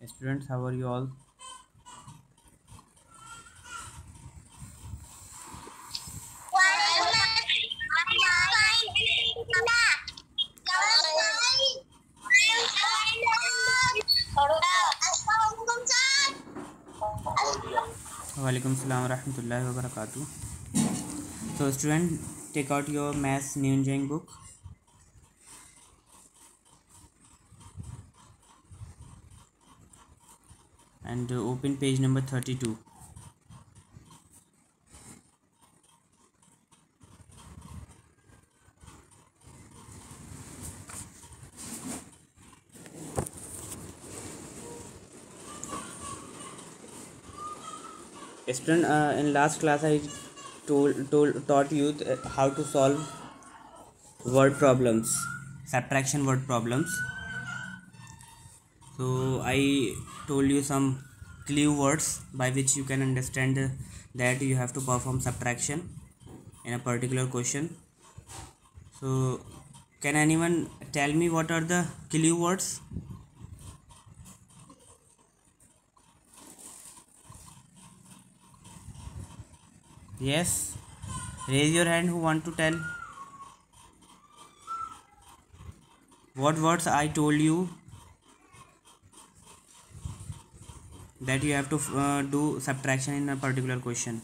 Students, how are you all? Walaikum salam wa rahmatullahi wa barakatuh. So, student, take out your maths new engineering book and open page number 32. Student, in last class I taught you how to solve word problems, subtraction word problems. So I told you some clue words by which you can understand that you have to perform subtraction in a particular question. So can anyone tell me what are the clue words? Yes, raise your hand who want to tell. What words I told you that you have to do subtraction in a particular question?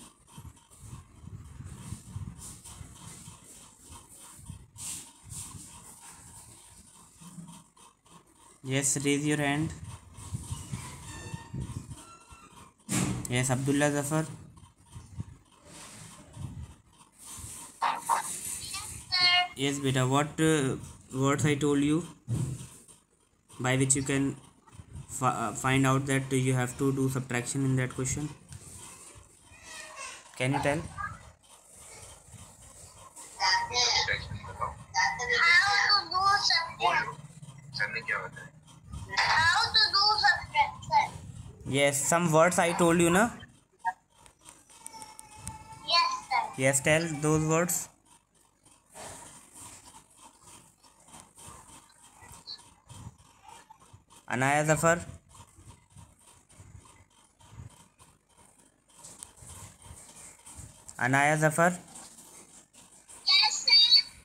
Yes, raise your hand. Yes, Abdullah Zafar. Yes, beta. What words I told you by which you can find out that you have to do subtraction in that question? Can you tell? Yes, some words I told you, na? Yes, tell those words. Anaya Zafar. Anaya Zafar.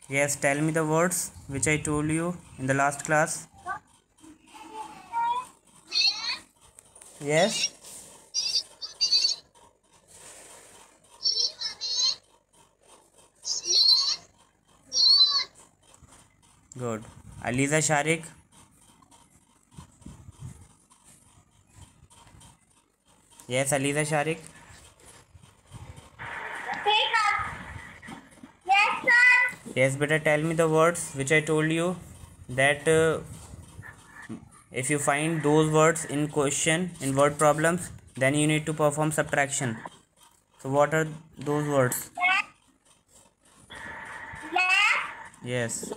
Yes, tell me the words which I told you in the last class. Yes. Good. Aliza Sharik. Yes, Aliza Sharik. Yes, better tell me the words which I told you that if you find those words in question in word problems, then you need to perform subtraction. So what are those words? Yes.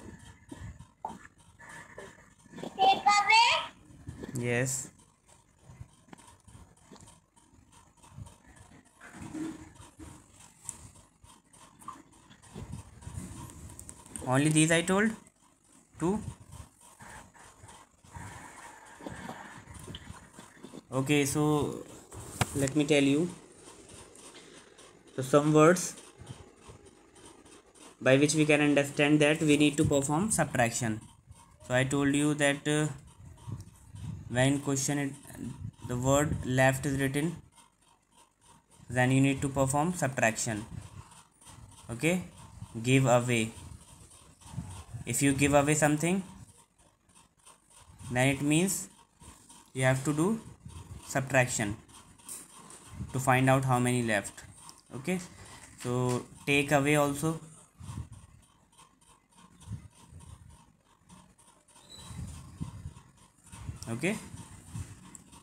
Yes. Only these I told? Two? Okay, so let me tell you. So some words by which we can understand that we need to perform subtraction. So I told you that when the word left is written, then you need to perform subtraction. Okay, give away. If you give away something, then it means you have to do subtraction to find out how many left. Okay, so take away also. Okay,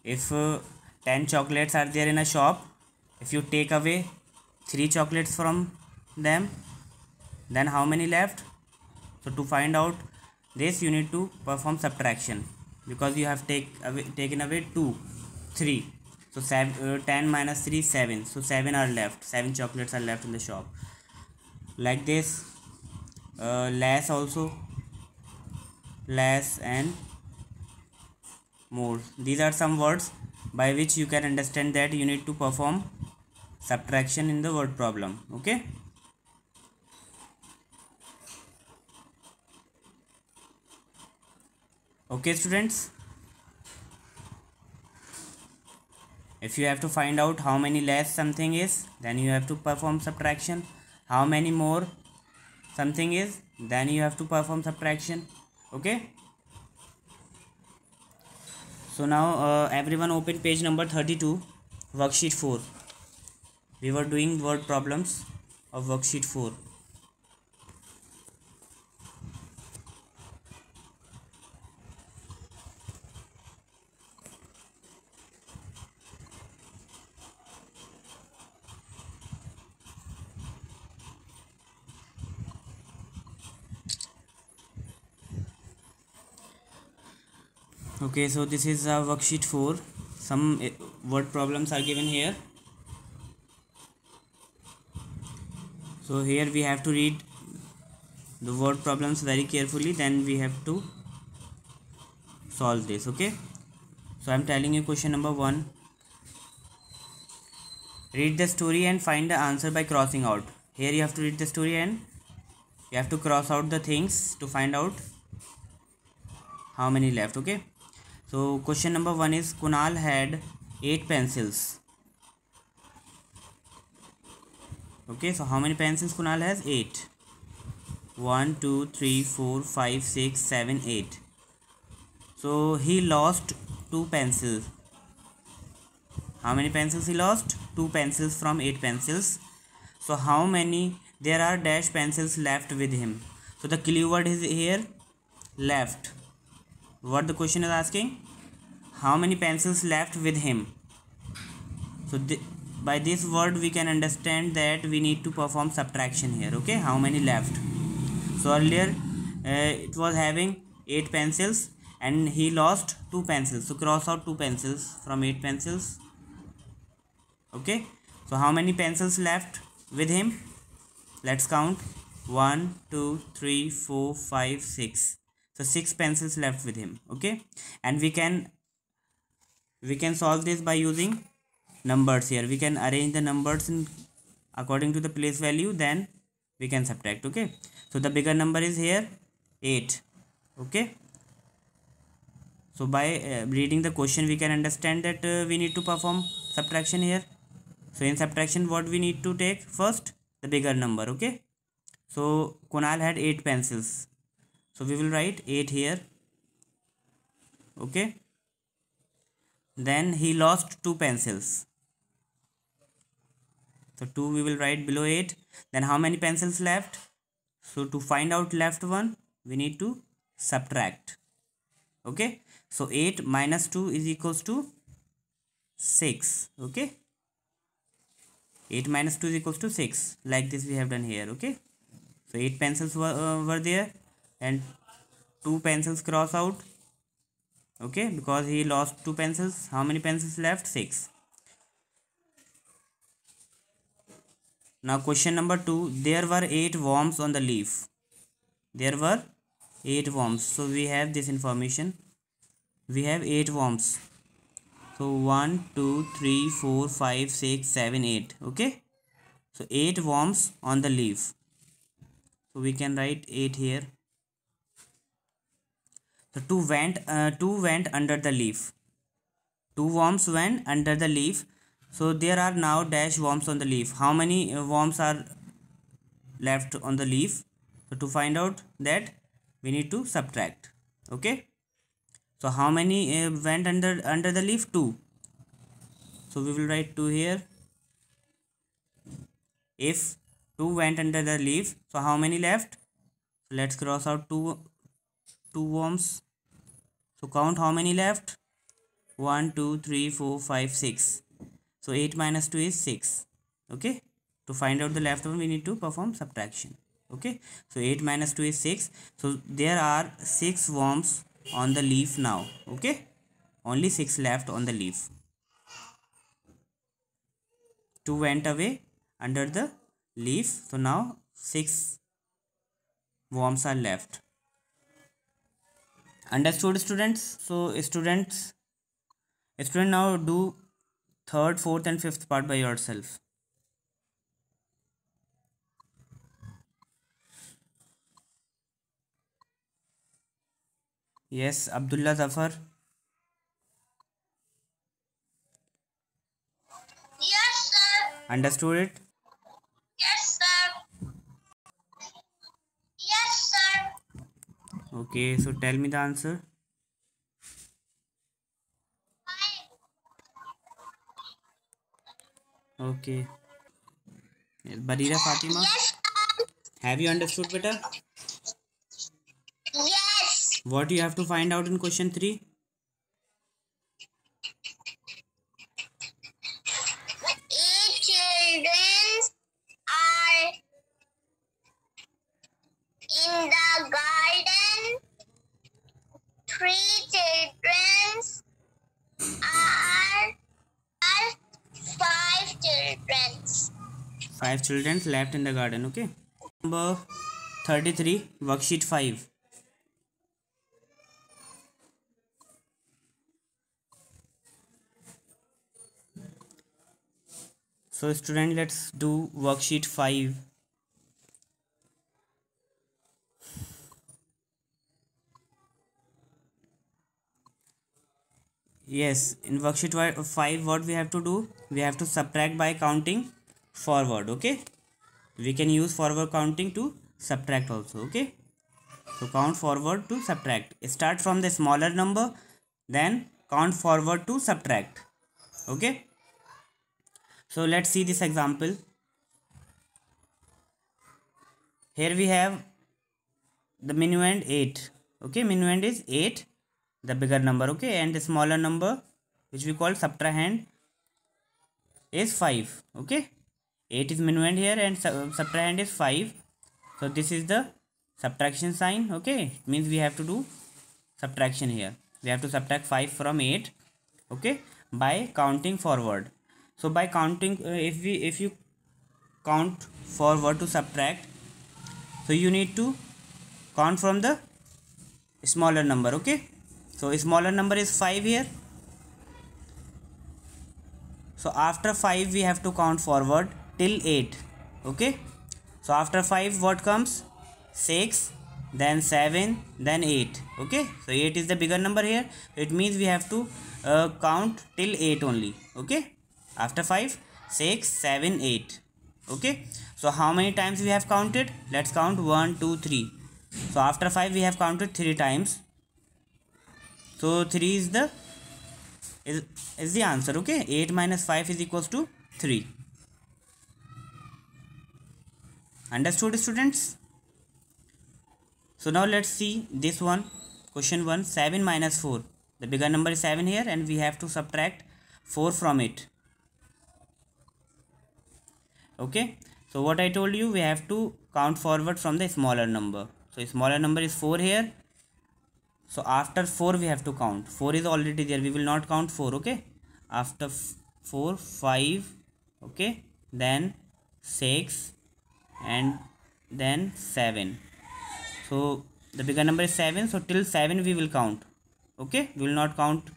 if 10 chocolates are there in a shop, if you take away 3 chocolates from them, then how many left? So to find out this, you need to perform subtraction, because you have taken away 2 3. So 10 minus 3 7. So 7 are left, 7 chocolates are left in the shop. Like this, less also, less and more. These are some words by which you can understand that you need to perform subtraction in the word problem. Okay. Okay students, if you have to find out how many less something is, then you have to perform subtraction. How many more something is, then you have to perform subtraction. Okay. So now everyone open page number 32, worksheet 4. We were doing word problems of worksheet 4. Okay, so this is worksheet 4. Some word problems are given here. So here we have to read the word problems very carefully, then we have to solve this. Okay, so I'm telling you question number 1. Read the story and find the answer by crossing out. Here you have to read the story and you have to cross out the things to find out how many left. Okay, so question number 1 is Kunal had 8 pencils. Okay, so how many pencils Kunal has? 8. 1 2 3 4 5 6 7 8. So he lost 2 pencils. How many pencils he lost? 2 pencils from 8 pencils. So how many there are dash pencils left with him? So the keyword is here left. What the question is asking? How many pencils left with him? So by this word we can understand that we need to perform subtraction here. Okay, how many left? So earlier it was having 8 pencils and he lost 2 pencils. So cross out 2 pencils from 8 pencils. Okay, so how many pencils left with him? Let's count. 1 2 3 4 5 6. So 6 pencils left with him. Okay, and we can solve this by using numbers. Here we can arrange the numbers in according to the place value, then we can subtract. Okay, so the bigger number is here 8. Okay, so by reading the question we can understand that we need to perform subtraction here. So in subtraction what we need to take? First the bigger number. Okay, so Kunal had 8 pencils, so we will write 8 here. Okay, then he lost 2 pencils, so 2 we will write below 8. Then how many pencils left? So to find out left one we need to subtract. Okay, so 8 minus 2 is equals to 6. Okay, 8 minus 2 is equals to 6. Like this we have done here. Okay, so 8 pencils were there and 2 pencils cross out. Okay, because he lost 2 pencils. How many pencils left? 6. Now question number 2. There were 8 worms on the leaf. There were 8 worms. So we have this information. We have 8 worms. So 1 2 3 4 5 6 7 8. Okay, so 8 worms on the leaf. So we can write 8 here. So 2 went under the leaf. 2 worms went under the leaf. So there are now dash worms on the leaf. How many worms are left on the leaf? So to find out that we need to subtract. Okay, so how many went under the leaf? 2. So we will write 2 here. If 2 went under the leaf, so how many left? Let's cross out 2 worms. So count how many left. 1 2 3 4 5 6. So 8 minus 2 is 6. Okay, to find out the left one we need to perform subtraction. Okay, so 8 minus 2 is 6. So there are 6 worms on the leaf now. Okay, only 6 left on the leaf. 2 went away under the leaf, so now 6 worms are left. Understood students? So students, Student, now do third, fourth and fifth part by yourself. Yes, Abdullah Zafar. Yes, sir. Understood it? Yes, sir. Yes, sir. Okay, so tell me the answer. Okay. Yes, Barira Fatima, Yes, sir. have you understood better? Yes. What you have to find out in question 3? Eight children are in the garden. Three children are five children. 5 children left in the garden, okay? Number 33, worksheet 5. So student, let's do worksheet 5. Yes, in worksheet 5 what we have to do? We have to subtract by counting forward, okay? We can use forward counting to subtract also, okay? So count forward to subtract. Start from the smaller number, then count forward to subtract, okay? So let's see this example. Here we have the minuend 8, okay? Minuend is 8, the bigger number, okay? And the smaller number which we call subtrahend is 5, okay? 8 is minuend here and subtrahend is 5. So this is the subtraction sign, okay? It means we have to do subtraction here. We have to subtract 5 from 8, okay, by counting forward. So by counting, if you count forward to subtract, so you need to count from the smaller number, okay? So smaller number is 5 here. So after 5 we have to count forward till 8, okay? So after 5 what comes? 6, then 7, then 8, okay? So 8 is the bigger number here. It means we have to count till 8 only, okay? After 5, 6, 7, 8, okay? So how many times we have counted? Let's count 1, 2, 3. So after 5 we have counted 3 times. So 3 is the is the answer, okay? 8 minus 5 is equals to 3. Understood, students? So now let's see this one. Question 1, 7 minus 4. The bigger number is 7 here and we have to subtract 4 from it. Okay. So what I told you, we have to count forward from the smaller number. So smaller number is 4 here. So after 4 we have to count. 4 is already there. We will not count 4, okay? After 4, 5, okay? Then 6 and then 7. So the bigger number is 7, so till 7 we will count, okay? We will not count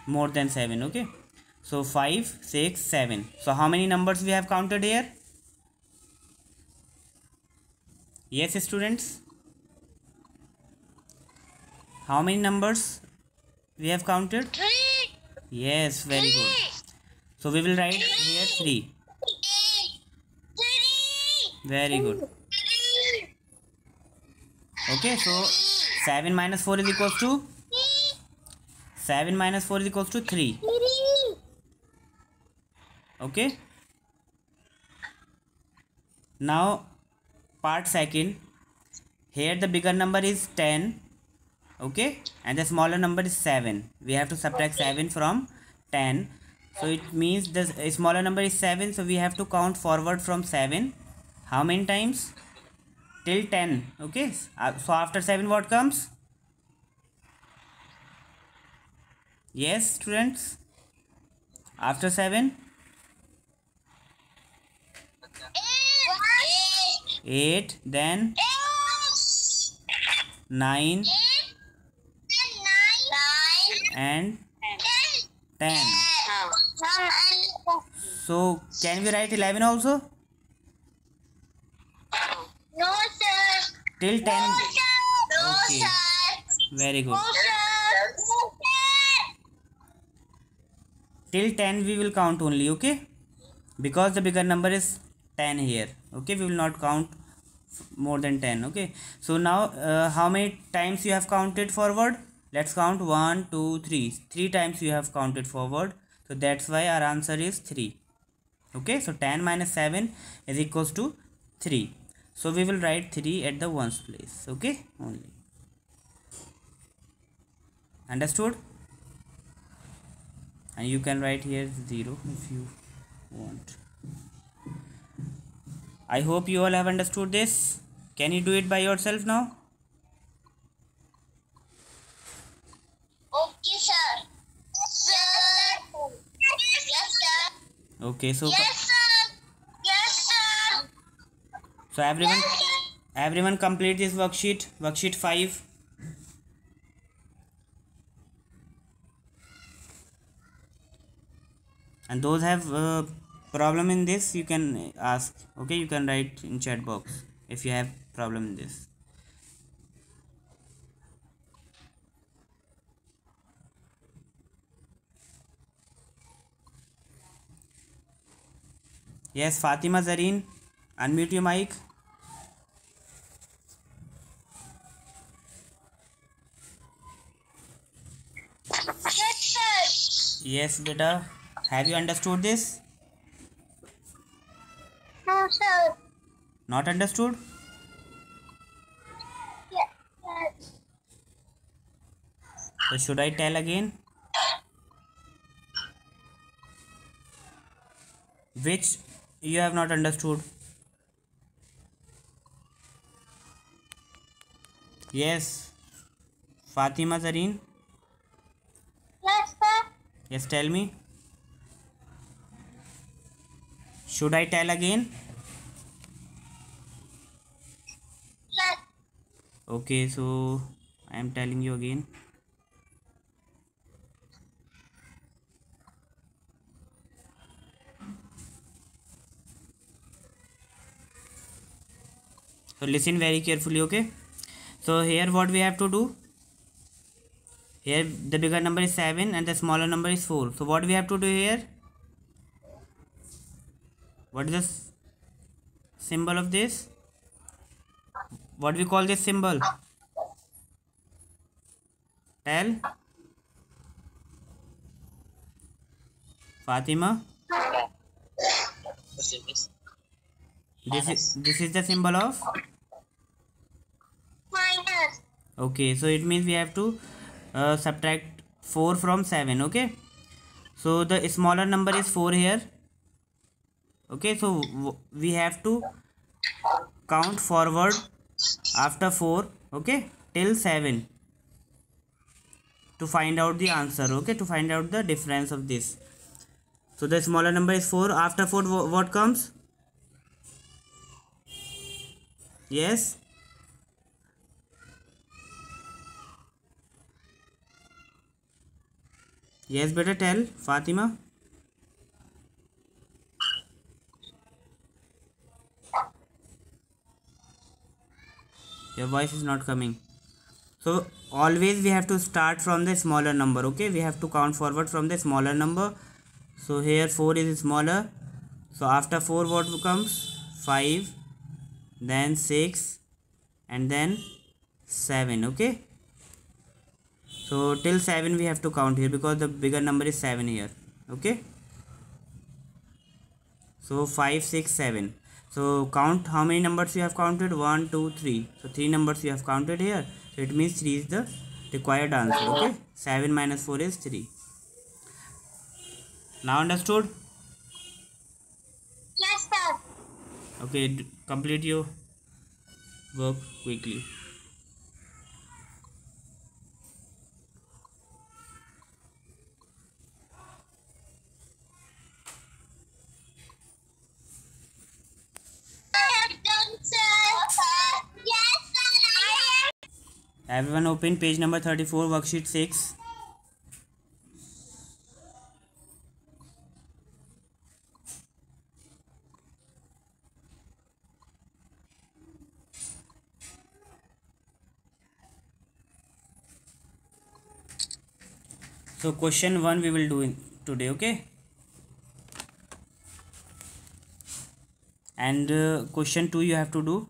more than 7, okay? So 5, 6, 7. So how many numbers we have counted here? Yes, students? How many numbers we have counted? 3. Yes, very good. So we will write here 3. 3. Very good. Okay, so 7 minus 4 is equals to 7 minus 4 is equals to 3. Okay. Now part second. Here the bigger number is 10. Okay, and the smaller number is 7. We have to subtract 7 from 10. So it means the smaller number is 7. So we have to count forward from 7. How many times? Till 10. Okay, so after 7 what comes? Yes, students? After 7? 8, then 9 and 10. Mom, So can we write 11 also? no, sir. Till 10. No, sir. No, Okay. sir. Very good. No, sir. No, sir. Till 10 we will count only, okay? Because the bigger number is 10 here. Okay, we will not count more than 10. Okay, so now how many times you have counted forward? Let's count 1 2 3. 3 times you have counted forward, so that's why our answer is 3. Okay, so 10 minus 7 is equals to 3. So we will write 3 at the ones place. Okay, only. Understood? And you can write here 0 if you want. I hope you all have understood this. Can you do it by yourself now? Okay, sir. Sir. Yes, sir. Okay, so Yes, sir. Yes, sir. so everyone complete this worksheet 5. And those have problem in this, you can ask. Okay, you can write in chat box if you have problem in this. Yes, Fatima Zareen, unmute your mic. Yes, sir. Yes, beta. Have you understood this? No, sir. Not understood? Yes, sir. So should I tell again? Which you have not understood? Yes, Fatima Zareen. Yes, sir. Yes, tell me. Should I tell again? Yes. Okay, so I am telling you again. So listen very carefully, okay? So here what we have to do? Here the bigger number is 7 and the smaller number is 4. So what we have to do here? What is the symbol of this? What we call this symbol? Tell. Fatima. This is the symbol of. Minus. Okay, so it means we have to subtract 4 from 7. Okay, so the smaller number is 4 here. Okay, so we have to count forward after 4, okay, till 7 to find out the answer. Okay, to find out the difference of this. So the smaller number is 4. After 4 what comes? Yes. Yes, better tell, Fatima. Your voice is not coming. So always we have to start from the smaller number. Okay, we have to count forward from the smaller number. So here 4 is smaller. So after 4 what comes? 5, then 6, and then 7. Okay, so till 7 we have to count here because the bigger number is 7 here. Okay, so 5 6 7. So count how many numbers you have counted. 1 2 3. So 3 numbers you have counted here, so it means 3 is the required answer. Okay, 7 minus 4 is 3. Now understood? Yes, sir. Okay, complete your work quickly. I have done, sir. Yes, sir. I have. Everyone open page number 34, worksheet 6. So question 1 we will do today, okay? And question 2 you have to do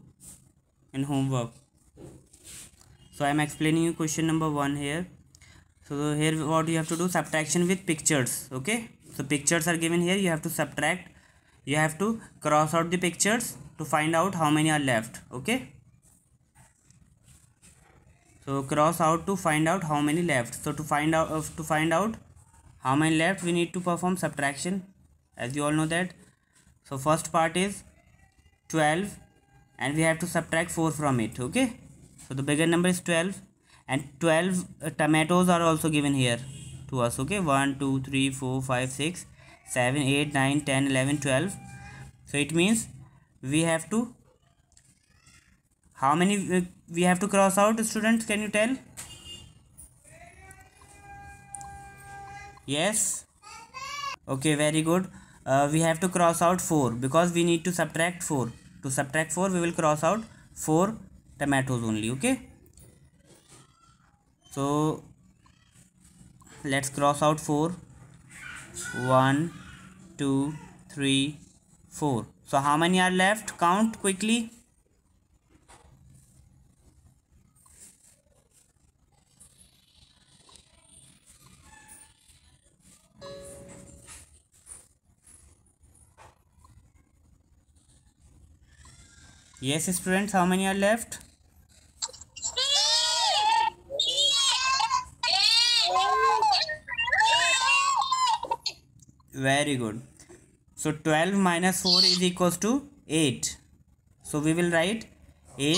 in homework. So I am explaining you question number 1 here. So here what you have to do, subtraction with pictures, okay? So pictures are given here, you have to subtract, you have to cross out the pictures to find out how many are left, okay? So cross out to find out how many left. So to find out how many left, we need to perform subtraction, as you all know that. So first part is 12 and we have to subtract 4 from it, okay? So the bigger number is 12 and 12 tomatoes are also given here to us, okay? 1 2 3 4 5 6 7 8 9 10 11 12. So it means we have to, how many we have to cross out, students, can you tell? Yes, okay, very good. We have to cross out 4 because we need to subtract 4. To subtract 4 we will cross out 4 tomatoes only, okay? So let's cross out 4. 1 2 3 4. So how many are left? Count quickly. Yes, students, how many are left? Very good. So 12 minus 4 is equals to 8. So we will write 8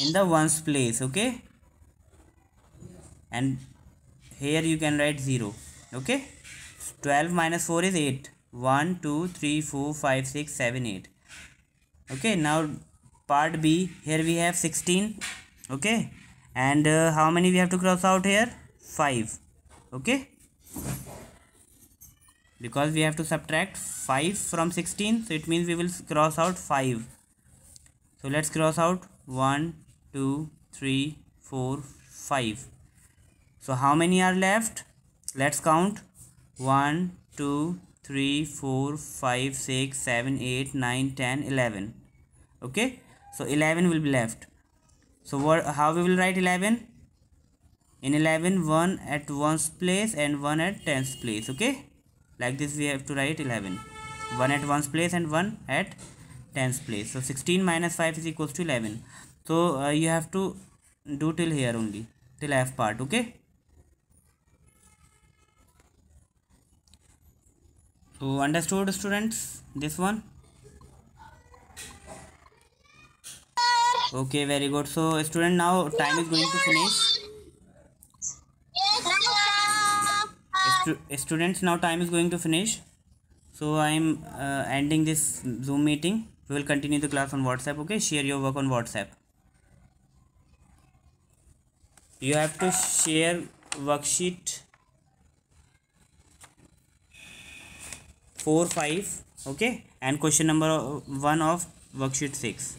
in the ones place, okay? And here you can write 0, okay? 12 minus 4 is 8. 1 2 3 4 5 6 7 8. Okay, now part B, here we have 16, okay? And how many we have to cross out here? 5, okay? Because we have to subtract 5 from 16, so it means we will cross out 5. So let's cross out 1 2 3 4 5. So how many are left? Let's count. 1 2 3 4 5 6 7 8 9 10 11. Okay, so 11 will be left. So how we will write 11? In 11, 1 at ones place and 1 at tens place, okay? Like this we have to write 11. 1 at ones place and 1 at tens place. So 16 minus 5 is equals to 11. So you have to do till here only, till F part, okay? So understood, students, this one? Okay, very good. So student, now time is going to finish. Students, now time is going to finish. So I am ending this Zoom meeting. We will continue the class on WhatsApp, okay? Share your work on WhatsApp. You have to share worksheet 4, 5, okay? And question number 1 of worksheet 6.